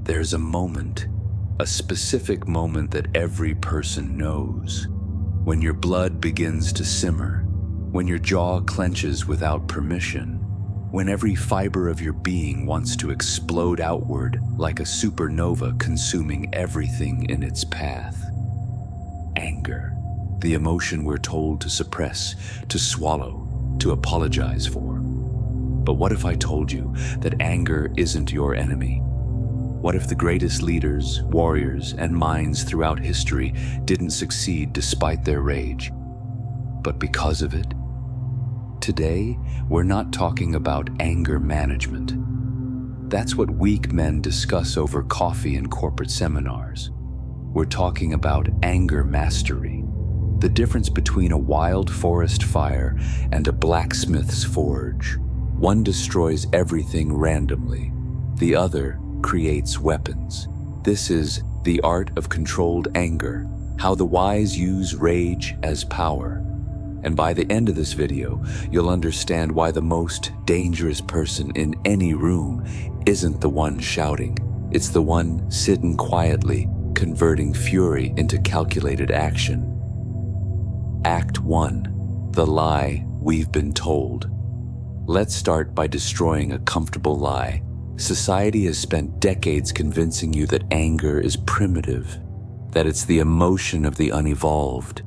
There's a moment, a specific moment that every person knows. When your blood begins to simmer, when your jaw clenches without permission, when every fiber of your being wants to explode outward like a supernova consuming everything in its path. Anger, the emotion we're told to suppress, to swallow, to apologize for. But what if I told you that anger isn't your enemy? What if the greatest leaders, warriors, and minds throughout history didn't succeed despite their rage, but because of it? Today, we're not talking about anger management. That's what weak men discuss over coffee in corporate seminars. We're talking about anger mastery, the difference between a wild forest fire and a blacksmith's forge. One destroys everything randomly, the other creates weapons. This is the art of controlled anger, how the wise use rage as power. And by the end of this video, you'll understand why the most dangerous person in any room isn't the one shouting. It's the one sitting quietly, converting fury into calculated action. Act 1. The lie we've been told. Let's start by destroying a comfortable lie. Society has spent decades convincing you that anger is primitive, that it's the emotion of the unevolved,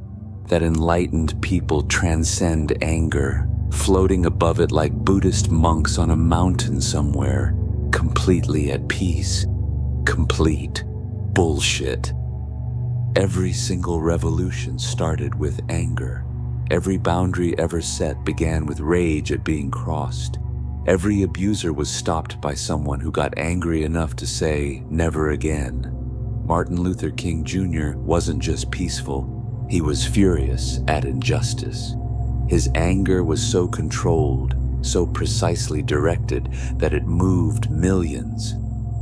that enlightened people transcend anger, floating above it like Buddhist monks on a mountain somewhere, completely at peace. Complete bullshit. Every single revolution started with anger. Every boundary ever set began with rage at being crossed. Every abuser was stopped by someone who got angry enough to say, "Never again." Martin Luther King Jr. wasn't just peaceful. He was furious at injustice. His anger was so controlled, so precisely directed, that it moved millions.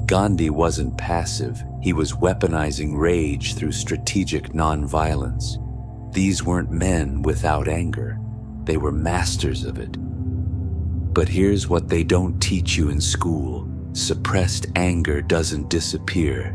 Gandhi wasn't passive. He was weaponizing rage through strategic nonviolence. These weren't men without anger. They were masters of it. But here's what they don't teach you in school. Suppressed anger doesn't disappear.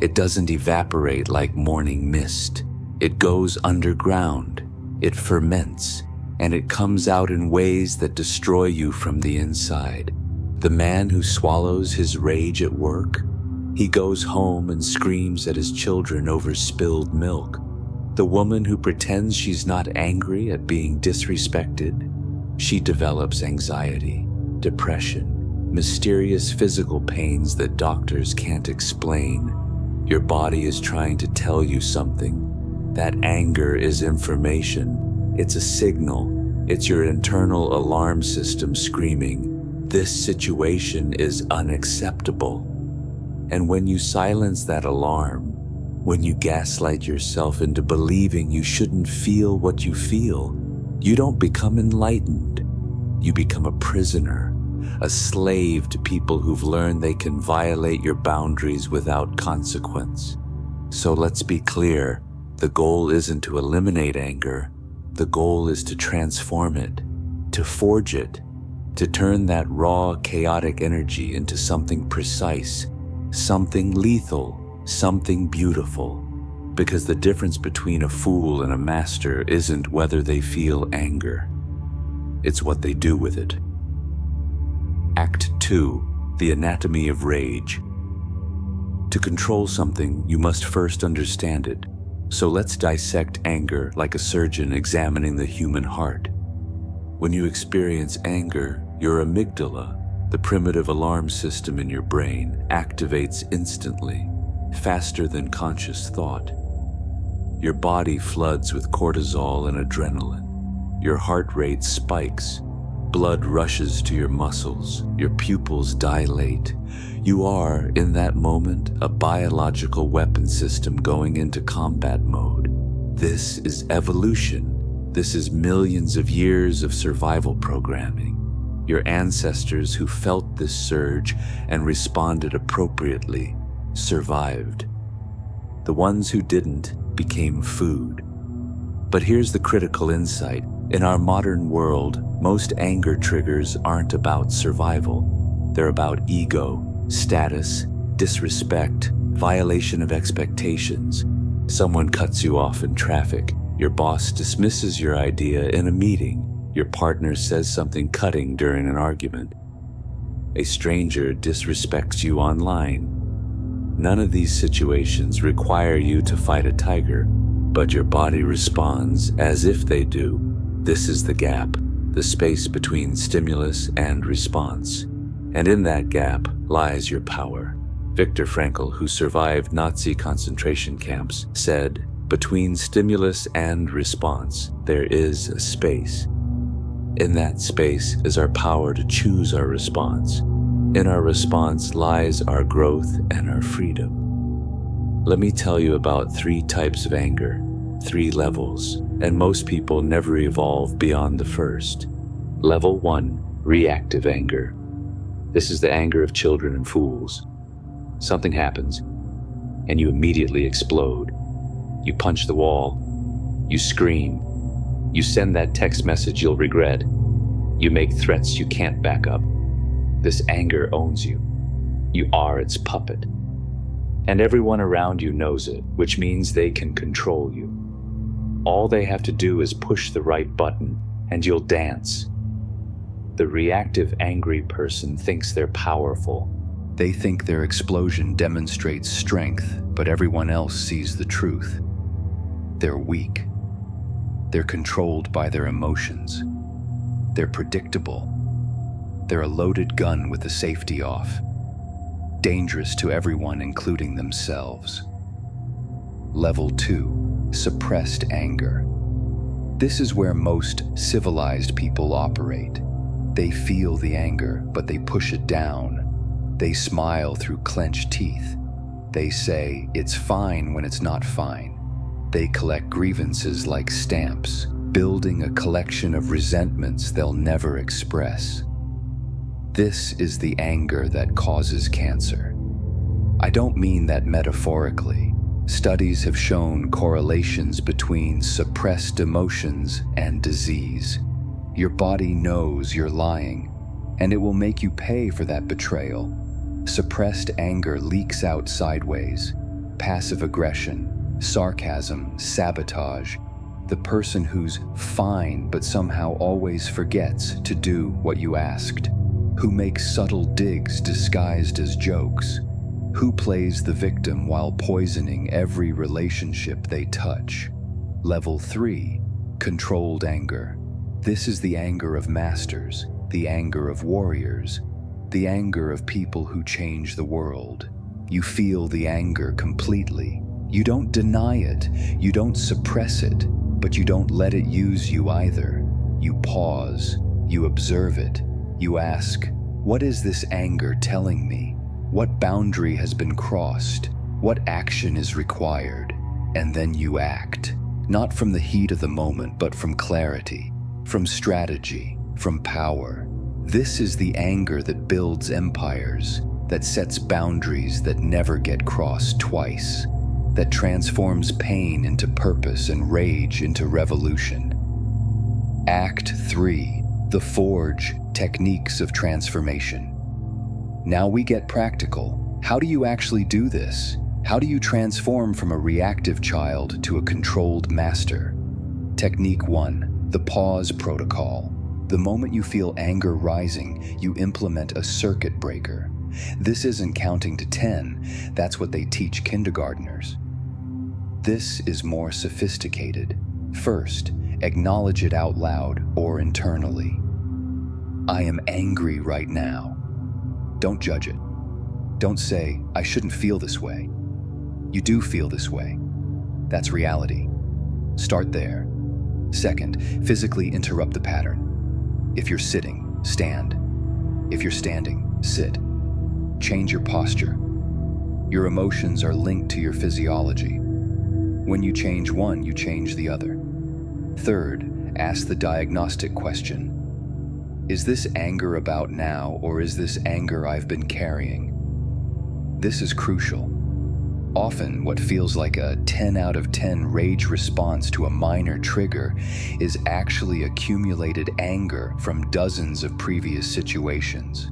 It doesn't evaporate like morning mist. It goes underground, it ferments, and it comes out in ways that destroy you from the inside. The man who swallows his rage at work, he goes home and screams at his children over spilled milk. The woman who pretends she's not angry at being disrespected, she develops anxiety, depression, mysterious physical pains that doctors can't explain. Your body is trying to tell you something. That anger is information. It's a signal. It's your internal alarm system screaming, "This situation is unacceptable." And when you silence that alarm, when you gaslight yourself into believing you shouldn't feel what you feel, you don't become enlightened. You become a prisoner, a slave to people who've learned they can violate your boundaries without consequence. So let's be clear. The goal isn't to eliminate anger. The goal is to transform it, to forge it, to turn that raw, chaotic energy into something precise, something lethal, something beautiful. Because the difference between a fool and a master isn't whether they feel anger. It's what they do with it. Act 2. The anatomy of rage. To control something, you must first understand it. So let's dissect anger like a surgeon examining the human heart. When you experience anger, your amygdala, the primitive alarm system in your brain, activates instantly, faster than conscious thought. Your body floods with cortisol and adrenaline. Your heart rate spikes. Blood rushes to your muscles. Your pupils dilate. You are, in that moment, a biological weapon system going into combat mode. This is evolution. This is millions of years of survival programming. Your ancestors who felt this surge and responded appropriately survived. The ones who didn't became food. But here's the critical insight. In our modern world, most anger triggers aren't about survival. They're about ego, status, disrespect, violation of expectations. Someone cuts you off in traffic. Your boss dismisses your idea in a meeting. Your partner says something cutting during an argument. A stranger disrespects you online. None of these situations require you to fight a tiger, but your body responds as if they do. This is the gap, the space between stimulus and response. And in that gap lies your power. Viktor Frankl, who survived Nazi concentration camps, said, "Between stimulus and response, there is a space. In that space is our power to choose our response. In our response lies our growth and our freedom." Let me tell you about 3 types of anger, 3 levels, and most people never evolve beyond the first. Level 1, reactive anger. This is the anger of children and fools. Something happens, and you immediately explode. You punch the wall. You scream. You send that text message you'll regret. You make threats you can't back up. This anger owns you. You are its puppet. And everyone around you knows it, which means they can control you. All they have to do is push the right button, and you'll dance. The reactive, angry person thinks they're powerful. They think their explosion demonstrates strength, but everyone else sees the truth. They're weak. They're controlled by their emotions. They're predictable. They're a loaded gun with the safety off. Dangerous to everyone, including themselves. Level 2, suppressed anger. This is where most civilized people operate. They feel the anger, but they push it down. They smile through clenched teeth. They say it's fine when it's not fine. They collect grievances like stamps, building a collection of resentments they'll never express. This is the anger that causes cancer. I don't mean that metaphorically. Studies have shown correlations between suppressed emotions and disease. Your body knows you're lying, and it will make you pay for that betrayal. Suppressed anger leaks out sideways. Passive aggression, sarcasm, sabotage. The person who's fine but somehow always forgets to do what you asked. Who makes subtle digs disguised as jokes? Who plays the victim while poisoning every relationship they touch? Level 3, controlled anger. This is the anger of masters, the anger of warriors, the anger of people who change the world. You feel the anger completely. You don't deny it, you don't suppress it, but you don't let it use you either. You pause, you observe it, you ask, what is this anger telling me? What boundary has been crossed? What action is required? And then you act, not from the heat of the moment, but from clarity, from strategy, from power. This is the anger that builds empires, that sets boundaries that never get crossed twice, that transforms pain into purpose and rage into revolution. Act 3, the Forge, Techniques of Transformation. Now we get practical. How do you actually do this? How do you transform from a reactive child to a controlled master? Technique 1, the pause protocol. The moment you feel anger rising, you implement a circuit breaker. This isn't counting to 10, that's what they teach kindergartners. This is more sophisticated. First, acknowledge it out loud or internally. I am angry right now. Don't judge it. Don't say, I shouldn't feel this way. You do feel this way. That's reality. Start there. Second, physically interrupt the pattern. If you're sitting, stand. If you're standing, sit. Change your posture. Your emotions are linked to your physiology. When you change one, you change the other. Third, ask the diagnostic question. Is this anger about now, or is this anger I've been carrying? This is crucial. Often, what feels like a 10 out of 10 rage response to a minor trigger is actually accumulated anger from dozens of previous situations.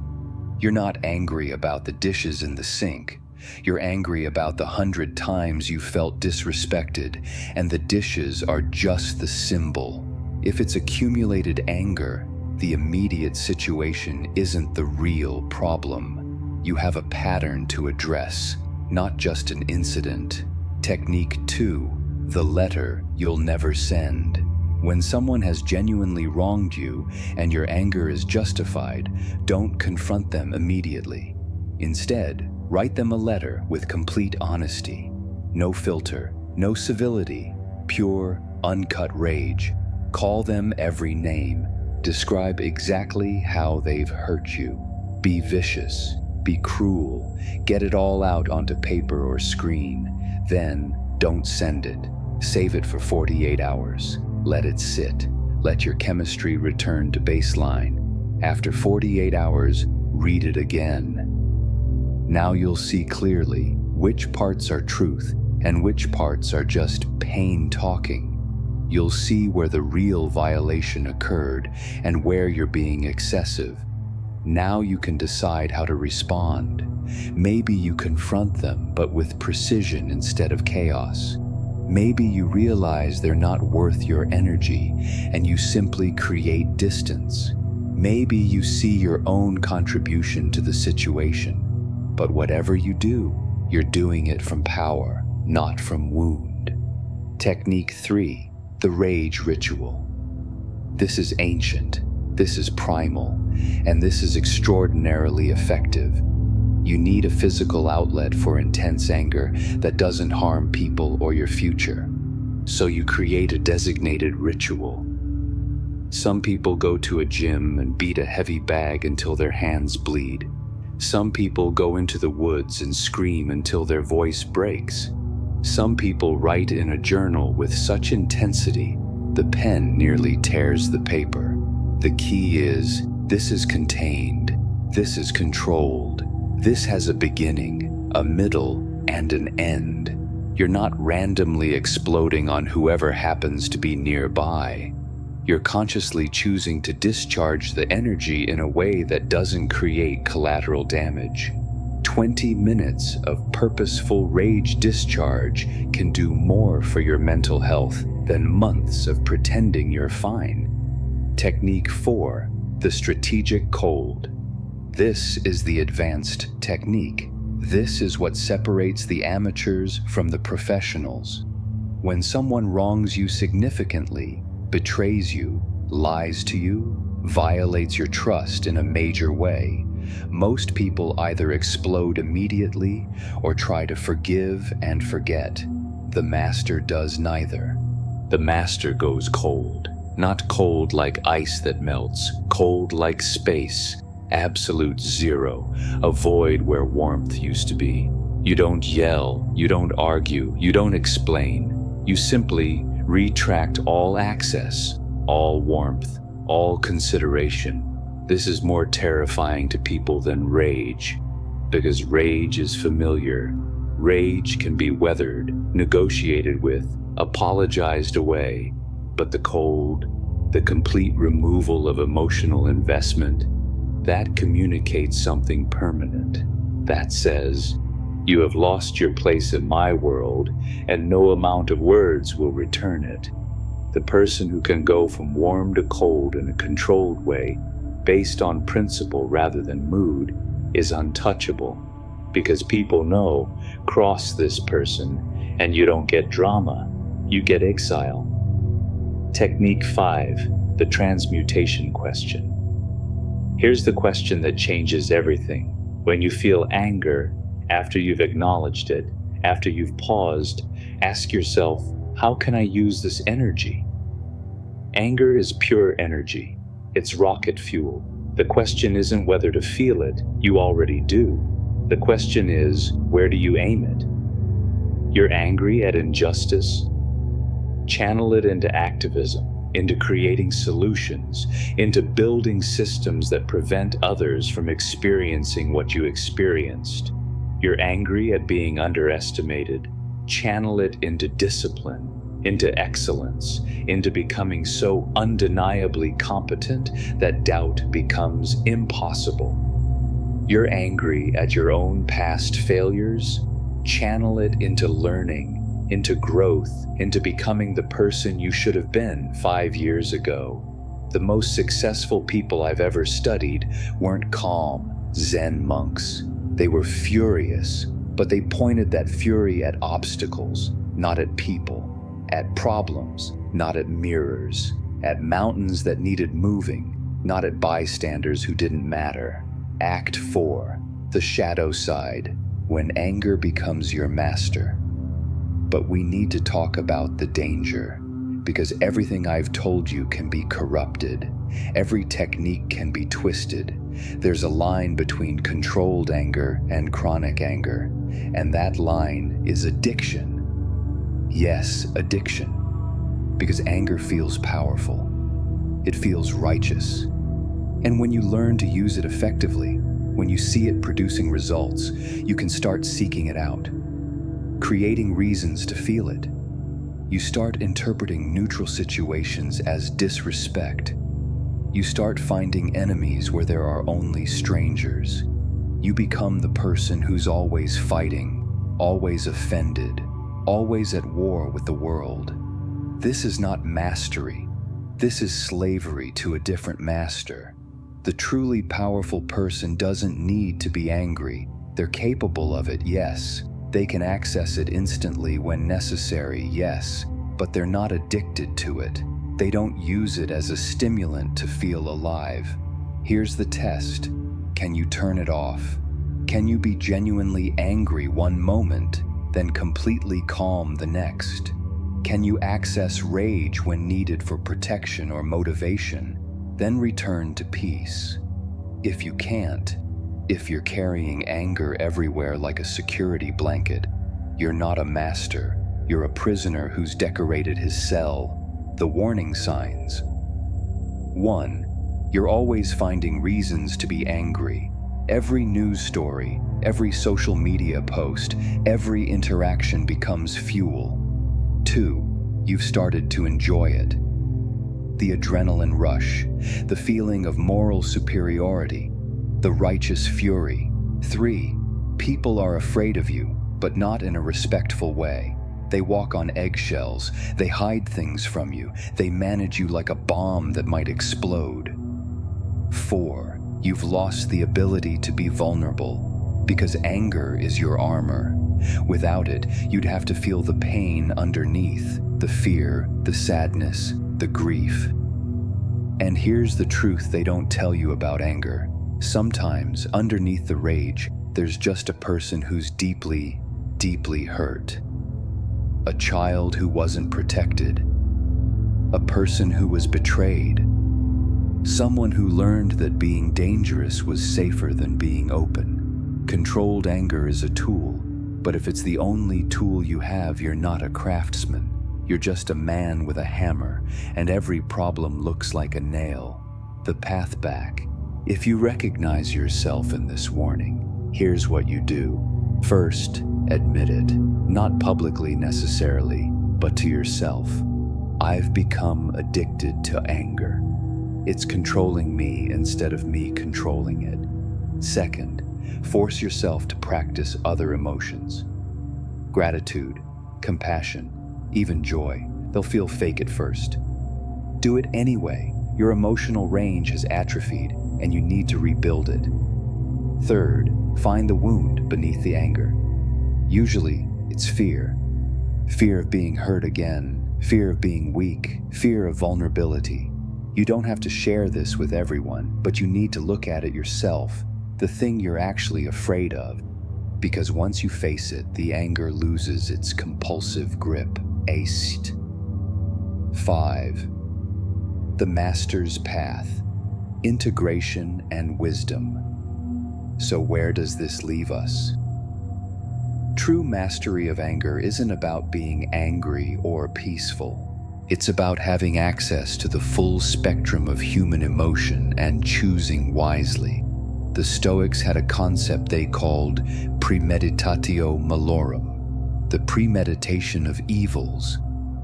You're not angry about the dishes in the sink. You're angry about the 100 times you felt disrespected, and the dishes are just the symbol. If it's accumulated anger, the immediate situation isn't the real problem. You have a pattern to address, not just an incident. Technique 2, the letter you'll never send. When someone has genuinely wronged you and your anger is justified, don't confront them immediately. Instead, write them a letter with complete honesty. No filter, no civility, pure, uncut rage. Call them every name. Describe exactly how they've hurt you. Be vicious, be cruel, get it all out onto paper or screen. Then, don't send it. Save it for 48 hours. Let it sit. Let your chemistry return to baseline. After 48 hours, read it again. Now you'll see clearly which parts are truth and which parts are just pain talking. You'll see where the real violation occurred and where you're being excessive. Now you can decide how to respond. Maybe you confront them, but with precision instead of chaos. Maybe you realize they're not worth your energy and you simply create distance. Maybe you see your own contribution to the situation. But whatever you do, you're doing it from power, not from wound. Technique 3, the rage ritual. This is ancient, this is primal, and this is extraordinarily effective. You need a physical outlet for intense anger that doesn't harm people or your future. So you create a designated ritual. Some people go to a gym and beat a heavy bag until their hands bleed. Some people go into the woods and scream until their voice breaks. Some people write in a journal with such intensity, the pen nearly tears the paper. The key is, this is contained, this is controlled. This has a beginning, a middle, and an end. You're not randomly exploding on whoever happens to be nearby. You're consciously choosing to discharge the energy in a way that doesn't create collateral damage. 20 minutes of purposeful rage discharge can do more for your mental health than months of pretending you're fine. Technique 4, the strategic cold. This is the advanced technique. This is what separates the amateurs from the professionals. When someone wrongs you significantly, betrays you, lies to you, violates your trust in a major way, most people either explode immediately or try to forgive and forget. The master does neither. The master goes cold. Not cold like ice that melts, cold like space. Absolute zero, a void where warmth used to be. You don't yell, you don't argue, you don't explain. You simply retract all access, all warmth, all consideration. This is more terrifying to people than rage, because rage is familiar. Rage can be weathered, negotiated with, apologized away, but the cold, the complete removal of emotional investment, that communicates something permanent. That says, you have lost your place in my world, and no amount of words will return it. The person who can go from warm to cold in a controlled way, based on principle rather than mood, is untouchable, because people know, cross this person, and you don't get drama, you get exile. Technique 5, the transmutation question. Here's the question that changes everything. When you feel anger, after you've acknowledged it, after you've paused, ask yourself, how can I use this energy? Anger is pure energy. It's rocket fuel. The question isn't whether to feel it, you already do. The question is, where do you aim it? You're angry at injustice? Channel it into activism, into creating solutions, into building systems that prevent others from experiencing what you experienced. You're angry at being underestimated. Channel it into discipline, into excellence, into becoming so undeniably competent that doubt becomes impossible. You're angry at your own past failures? Channel it into learning, into growth, into becoming the person you should have been 5 years ago. The most successful people I've ever studied weren't calm, Zen monks. They were furious, but they pointed that fury at obstacles, not at people, at problems, not at mirrors, at mountains that needed moving, not at bystanders who didn't matter. Act 4, the shadow side, when anger becomes your master. But we need to talk about the danger, because everything I've told you can be corrupted. Every technique can be twisted. There's a line between controlled anger and chronic anger, and that line is addiction. Yes, addiction. Because anger feels powerful. It feels righteous. And when you learn to use it effectively, when you see it producing results, you can start seeking it out, creating reasons to feel it. You start interpreting neutral situations as disrespect. You start finding enemies where there are only strangers. You become the person who's always fighting, always offended, always at war with the world. This is not mastery. This is slavery to a different master. The truly powerful person doesn't need to be angry. They're capable of it, yes. They can access it instantly when necessary, yes. But they're not addicted to it. They don't use it as a stimulant to feel alive. Here's the test. Can you turn it off? Can you be genuinely angry one moment, then completely calm the next? Can you access rage when needed for protection or motivation, then return to peace? If you can't, if you're carrying anger everywhere like a security blanket, you're not a master. You're a prisoner who's decorated his cell. The warning signs. 1. You're always finding reasons to be angry. Every news story, every social media post, every interaction becomes fuel. 2. You've started to enjoy it. The adrenaline rush, the feeling of moral superiority, the righteous fury. 3. People are afraid of you, but not in a respectful way. They walk on eggshells, they hide things from you, they manage you like a bomb that might explode. 4. You've lost the ability to be vulnerable, because anger is your armor. Without it, you'd have to feel the pain underneath, the fear, the sadness, the grief. And here's the truth they don't tell you about anger. Sometimes, underneath the rage, there's just a person who's deeply, deeply hurt. A child who wasn't protected. A person who was betrayed. Someone who learned that being dangerous was safer than being open. Controlled anger is a tool, but if it's the only tool you have, you're not a craftsman. You're just a man with a hammer, and every problem looks like a nail. The path back. If you recognize yourself in this warning, here's what you do. First, admit it. Not publicly necessarily, but to yourself. I've become addicted to anger. It's controlling me instead of me controlling it. Second, force yourself to practice other emotions. Gratitude, compassion, even joy. They'll feel fake at first. Do it anyway. Your emotional range has atrophied, and you need to rebuild it. Third, find the wound beneath the anger. Usually, it's fear. Fear of being hurt again, fear of being weak, fear of vulnerability. You don't have to share this with everyone, but you need to look at it yourself, the thing you're actually afraid of. Because once you face it, the anger loses its compulsive grip. Aced. 5. The Master's Path. Integration and wisdom. So where does this leave us? True mastery of anger isn't about being angry or peaceful. It's about having access to the full spectrum of human emotion and choosing wisely. The Stoics had a concept they called premeditatio malorum, the premeditation of evils.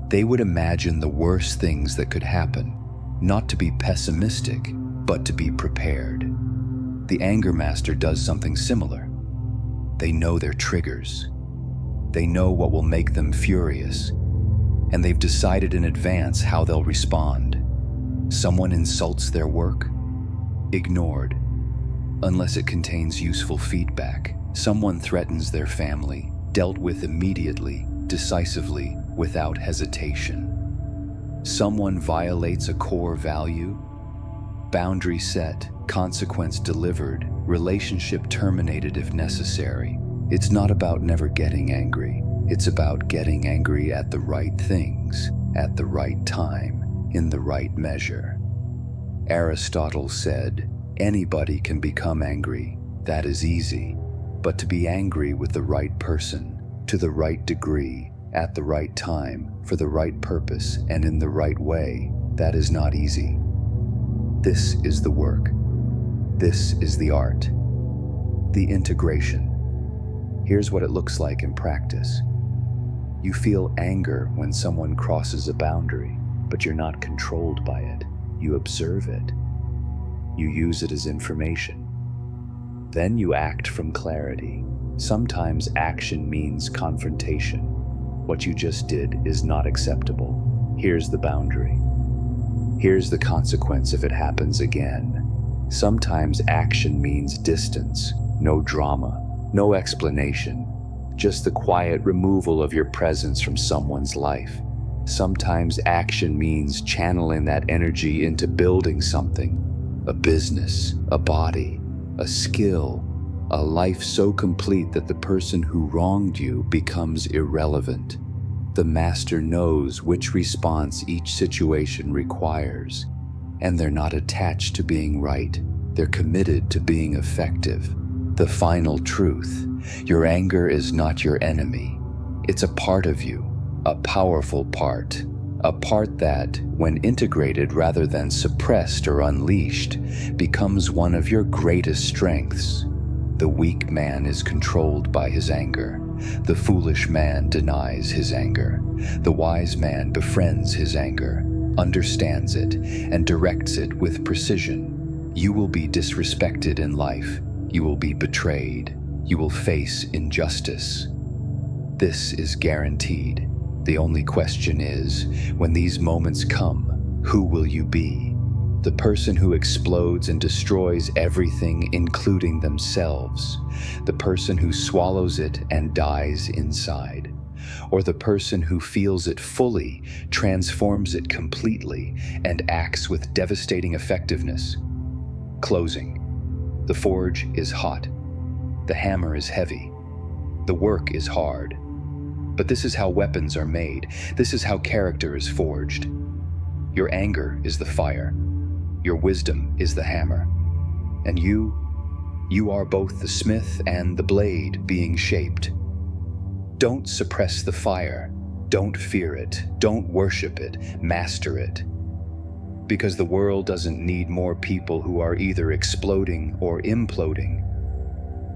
They would imagine the worst things that could happen, not to be pessimistic, but to be prepared. The anger master does something similar. They know their triggers. They know what will make them furious, and they've decided in advance how they'll respond. Someone insults their work? Ignored, unless it contains useful feedback. Someone threatens their family? Dealt with immediately, decisively, without hesitation. Someone violates a core value? Boundary set, consequence delivered, relationship terminated if necessary. It's not about never getting angry. It's about getting angry at the right things, at the right time, in the right measure. Aristotle said, anybody can become angry. That is easy. But to be angry with the right person, to the right degree, at the right time, for the right purpose, and in the right way, that is not easy. This is the work. This is the art. The integration. Here's what it looks like in practice. You feel anger when someone crosses a boundary, but you're not controlled by it. You observe it. You use it as information. Then you act from clarity. Sometimes action means confrontation. What you just did is not acceptable. Here's the boundary. Here's the consequence if it happens again. Sometimes action means distance, no drama, no explanation, just the quiet removal of your presence from someone's life. Sometimes action means channeling that energy into building something, a business, a body, a skill, a life so complete that the person who wronged you becomes irrelevant. The master knows which response each situation requires, and they're not attached to being right. They're committed to being effective. The final truth: your anger is not your enemy. It's a part of you, a powerful part, a part that, when integrated rather than suppressed or unleashed, becomes one of your greatest strengths. The weak man is controlled by his anger. The foolish man denies his anger. The wise man befriends his anger, understands it, and directs it with precision. You will be disrespected in life. You will be betrayed. You will face injustice. This is guaranteed. The only question is, when these moments come, who will you be? The person who explodes and destroys everything, including themselves? The person who swallows it and dies inside? Or the person who feels it fully, transforms it completely, and acts with devastating effectiveness? Closing. The forge is hot. The hammer is heavy. The work is hard. But this is how weapons are made. This is how character is forged. Your anger is the fire. Your wisdom is the hammer. And you are both the smith and the blade being shaped. Don't suppress the fire. Don't fear it. Don't worship it. Master it. Because the world doesn't need more people who are either exploding or imploding.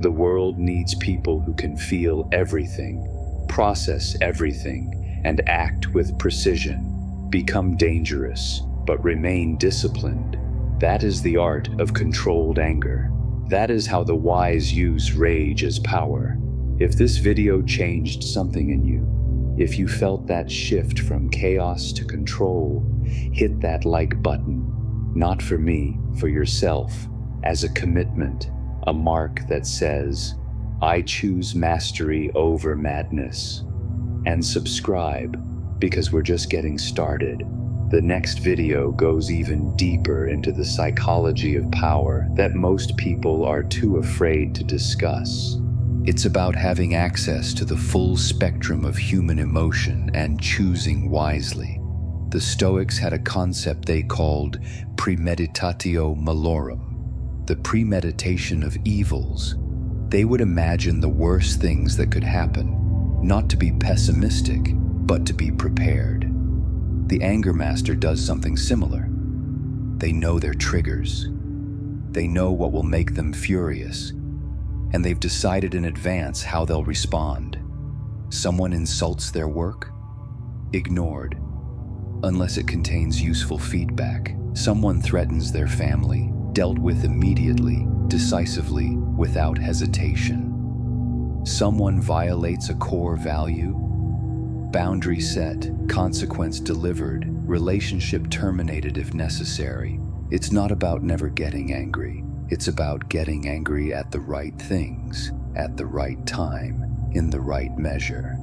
The world needs people who can feel everything, process everything, and act with precision. Become dangerous, but remain disciplined. That is the art of controlled anger. That is how the wise use rage as power. If this video changed something in you, if you felt that shift from chaos to control, hit that like button. Not for me, for yourself, as a commitment, a mark that says, I choose mastery over madness. And subscribe, because we're just getting started. The next video goes even deeper into the psychology of power that most people are too afraid to discuss. It's about having access to the full spectrum of human emotion and choosing wisely. The Stoics had a concept they called premeditatio malorum, the premeditation of evils. They would imagine the worst things that could happen, not to be pessimistic, but to be prepared. The anger master does something similar. They know their triggers. They know what will make them furious, and they've decided in advance how they'll respond. Someone insults their work? Ignored, unless it contains useful feedback. Someone threatens their family? Dealt with immediately, decisively, without hesitation. Someone violates a core value, boundary set, consequence delivered, relationship terminated if necessary. It's not about never getting angry. It's about getting angry at the right things, at the right time, in the right measure.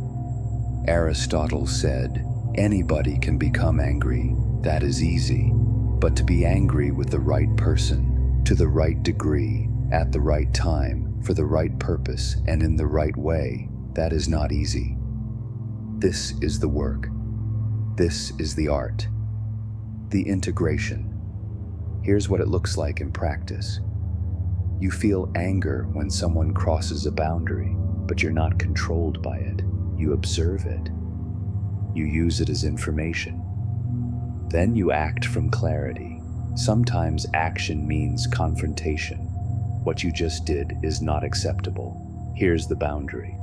Aristotle said, "Anybody can become angry. That is easy. But to be angry with the right person, to the right degree, at the right time, for the right purpose, and in the right way, that is not easy." This is the work. This is the art. The integration. Here's what it looks like in practice. You feel anger when someone crosses a boundary, but you're not controlled by it. You observe it. You use it as information. Then you act from clarity. Sometimes action means confrontation. What you just did is not acceptable. Here's the boundary.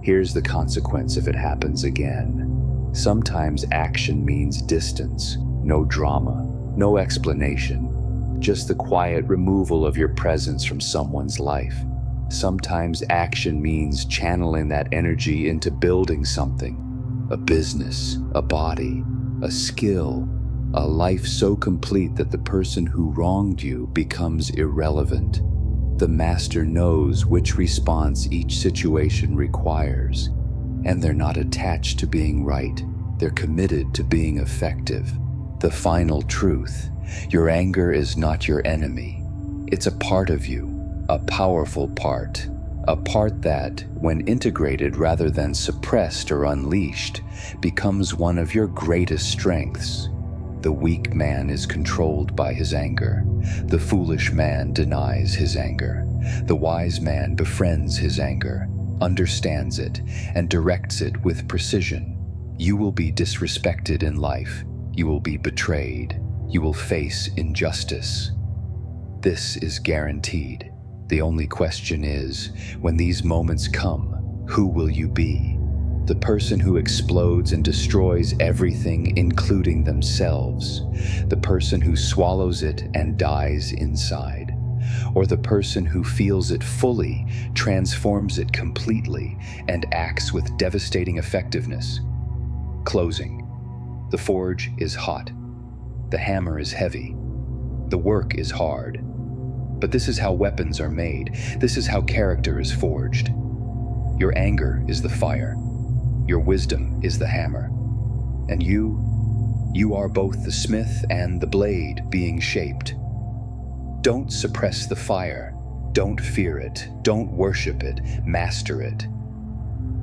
Here's the consequence if it happens again. Sometimes action means distance, no drama, no explanation, just the quiet removal of your presence from someone's life. Sometimes action means channeling that energy into building something, a business, a body, a skill, a life so complete that the person who wronged you becomes irrelevant. The master knows which response each situation requires, and they're not attached to being right. They're committed to being effective. The final truth: your anger is not your enemy. It's a part of you, a powerful part, a part that, when integrated rather than suppressed or unleashed, becomes one of your greatest strengths. The weak man is controlled by his anger. The foolish man denies his anger. The wise man befriends his anger, understands it, and directs it with precision. You will be disrespected in life. You will be betrayed. You will face injustice. This is guaranteed. The only question is, when these moments come, who will you be? The person who explodes and destroys everything, including themselves? The person who swallows it and dies inside? Or the person who feels it fully, transforms it completely, and acts with devastating effectiveness? Closing. The forge is hot. The hammer is heavy. The work is hard. But this is how weapons are made. This is how character is forged. Your anger is the fire. Your wisdom is the hammer. And you are both the smith and the blade being shaped. Don't suppress the fire. Don't fear it. Don't worship it. Master it.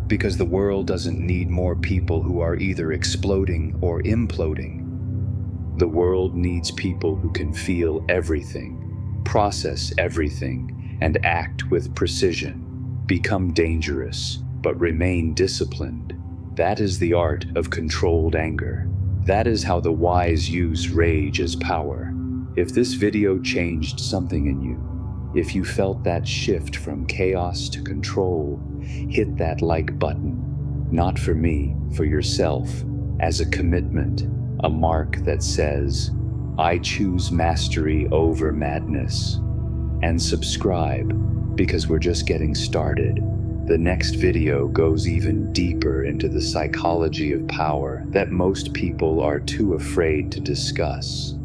Because the world doesn't need more people who are either exploding or imploding. The world needs people who can feel everything, process everything, and act with precision. Become dangerous, but remain disciplined. That is the art of controlled anger. That is how the wise use rage as power. If this video changed something in you, if you felt that shift from chaos to control, hit that like button. Not for me, for yourself, as a commitment, a mark that says, I choose mastery over madness. And subscribe, because we're just getting started. The next video goes even deeper into the psychology of power that most people are too afraid to discuss.